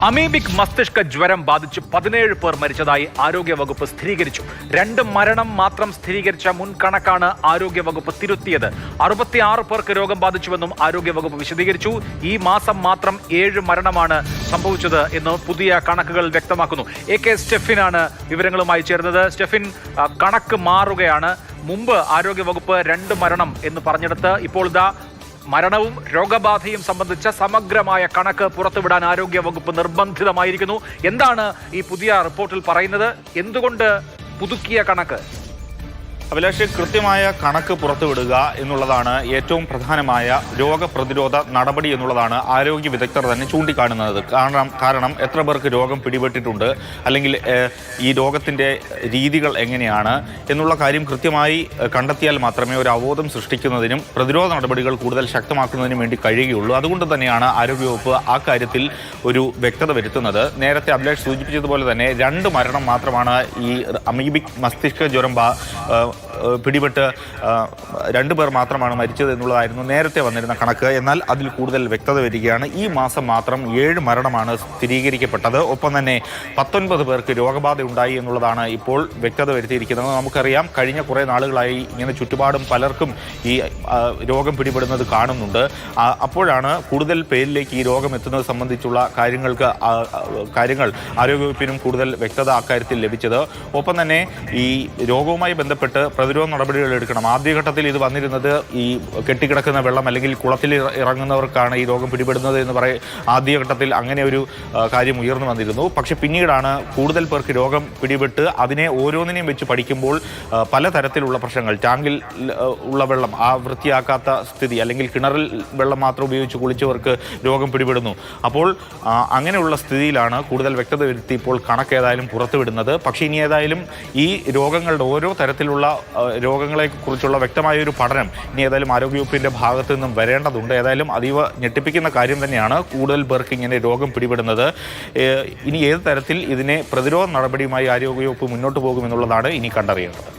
Amoebic മസ്തിഷ്ക ജ്വരം ബാധിച്ച് 17 പേർ മരിച്ചതായി ആരോഗ്യവകുപ്പ് സ്ഥിരീകരിച്ചു. 2 മരണം മാത്രം സ്ഥിരീകരിച്ച മുൻകണക്കാണ് ആരോഗ്യവകുപ്പ് തിരുത്തിയത്. 66 പേർക്ക് രോഗം ബാധിച്ചുവെന്നും ആരോഗ്യവകുപ്പ് വിശദീകരിച്ചു. ഈ മാസം മാത്രം 7 മരണമാണ് സംഭവിച്ചത് എന്ന് പുതിയ കണക്കുകൾ വ്യക്തമാക്കുന്നു. AK സ്റ്റെഫിനാണ് വിവരങ്ങളുമായി ചേർന്നത്. സ്റ്റെഫിൻ, കണക്ക് മാറുകയാണ്. മുമ്പ് ആരോഗ്യവകുപ്പ് 2 മരണം എന്ന് പറഞ്ഞെടുത്ത് ഇപ്പോൾ ഇതാ മരണവും രോഗബാധയും സംബന്ധിച്ച സമഗ്രമായ കണക്ക് പുറത്തുവിടാൻ ആരോഗ്യവകുപ്പ് നിർബന്ധിതമായിരിക്കുന്നു. എന്താണ് ഈ പുതിയ റിപ്പോർട്ടിൽ പറയുന്നത്? എന്തുകൊണ്ട് പുതുക്കിയ കണക്ക്? അഭിലാഷ്, കൃത്യമായ കണക്ക് പുറത്തുവിടുക എന്നുള്ളതാണ് ഏറ്റവും പ്രധാനമായ രോഗപ്രതിരോധ നടപടി എന്നുള്ളതാണ് ആരോഗ്യ വിദഗ്ധർ തന്നെ ചൂണ്ടിക്കാണുന്നത്. കാരണം എത്ര പേർക്ക് രോഗം പിടിപെട്ടിട്ടുണ്ട്, അല്ലെങ്കിൽ ഈ രോഗത്തിൻ്റെ രീതികൾ എങ്ങനെയാണ് എന്നുള്ള കാര്യം കൃത്യമായി കണ്ടെത്തിയാൽ മാത്രമേ ഒരു അവബോധം സൃഷ്ടിക്കുന്നതിനും പ്രതിരോധ നടപടികൾ കൂടുതൽ ശക്തമാക്കുന്നതിനും വേണ്ടി കഴിയുകയുള്ളൂ. അതുകൊണ്ട് തന്നെയാണ് ആരോഗ്യവകുപ്പ് ആ കാര്യത്തിൽ ഒരു വ്യക്തത വരുത്തുന്നത്. നേരത്തെ അഭിലാഷ് സൂചിപ്പിച്ചതുപോലെ തന്നെ 2 മരണം മാത്രമാണ് ഈ അമീബിക് മസ്തിഷ്ക ജ്വരം പിടിപെട്ട് 2 പേർ മാത്രമാണ് മരിച്ചത് എന്നുള്ളതായിരുന്നു നേരത്തെ വന്നിരുന്ന കണക്ക്. എന്നാൽ അതിൽ കൂടുതൽ വ്യക്തത വരികയാണ്. ഈ മാസം മാത്രം 7 മരണമാണ് സ്ഥിരീകരിക്കപ്പെട്ടത്. ഒപ്പം തന്നെ 19 പേർക്ക് രോഗബാധ ഉണ്ടായി എന്നുള്ളതാണ് ഇപ്പോൾ വ്യക്തത വരുത്തിയിരിക്കുന്നത്. നമുക്കറിയാം, കഴിഞ്ഞ കുറേ നാളുകളായി ഇങ്ങനെ ചുറ്റുപാടും പലർക്കും ഈ രോഗം പിടിപെടുന്നത് കാണുന്നുണ്ട്. അപ്പോഴാണ് കൂടുതൽ പേരിലേക്ക് ഈ രോഗം എത്തുന്നത് സംബന്ധിച്ചുള്ള കാര്യങ്ങൾ ആരോഗ്യവകുപ്പിനും കൂടുതൽ വ്യക്തത അക്കാര്യത്തിൽ ലഭിച്ചത്. ഒപ്പം തന്നെ ഈ രോഗവുമായി ബന്ധപ്പെട്ട് പ്രതിരോധ നടപടികൾ എടുക്കണം. ആദ്യഘട്ടത്തിൽ ഇത് വന്നിരുന്നത് ഈ കെട്ടിക്കിടക്കുന്ന വെള്ളം അല്ലെങ്കിൽ കുളത്തിൽ ഇറങ്ങുന്നവർക്കാണ് ഈ രോഗം പിടിപെടുന്നത് എന്ന് ആദ്യഘട്ടത്തിൽ അങ്ങനെ ഒരു കാര്യം ഉയർന്നു വന്നിരുന്നു. പക്ഷെ പിന്നീടാണ് കൂടുതൽ പേർക്ക് രോഗം പിടിപെട്ട് അതിനെ ഓരോന്നിനെയും വെച്ച് പഠിക്കുമ്പോൾ പലതരത്തിലുള്ള പ്രശ്നങ്ങൾ, ടാങ്കിൽ ഉള്ള വെള്ളം വൃത്തിയാക്കാത്ത സ്ഥിതി, അല്ലെങ്കിൽ കിണറിൽ വെള്ളം മാത്രം ഉപയോഗിച്ച് കുളിച്ചവർക്ക് രോഗം പിടിപെടുന്നു. അപ്പോൾ അങ്ങനെയുള്ള സ്ഥിതിയിലാണ് കൂടുതൽ വ്യക്തത വരുത്തി ഇപ്പോൾ കണക്കേതായാലും പുറത്തുവിടുന്നത്. പക്ഷേ ഇനി ഏതായാലും ഈ രോഗങ്ങളുടെ ഓരോ തരത്തിലുള്ള രോഗങ്ങളെക്കുറിച്ചുള്ള വ്യക്തമായ ഒരു പഠനം ഇനി ഏതായാലും ആരോഗ്യവകുപ്പിൻ്റെ ഭാഗത്തു നിന്നും വരേണ്ടതുണ്ട്. ഏതായാലും അതീവ ഞെട്ടിപ്പിക്കുന്ന കാര്യം തന്നെയാണ് കൂടുതൽ പേർക്ക് ഇങ്ങനെ രോഗം പിടിപെടുന്നത്. ഇനി ഏത് തരത്തിൽ ഇതിനെ പ്രതിരോധ നടപടിയുമായി ആരോഗ്യവകുപ്പ് മുന്നോട്ട് പോകുമെന്നുള്ളതാണ് ഇനി കണ്ടറിയേണ്ടത്.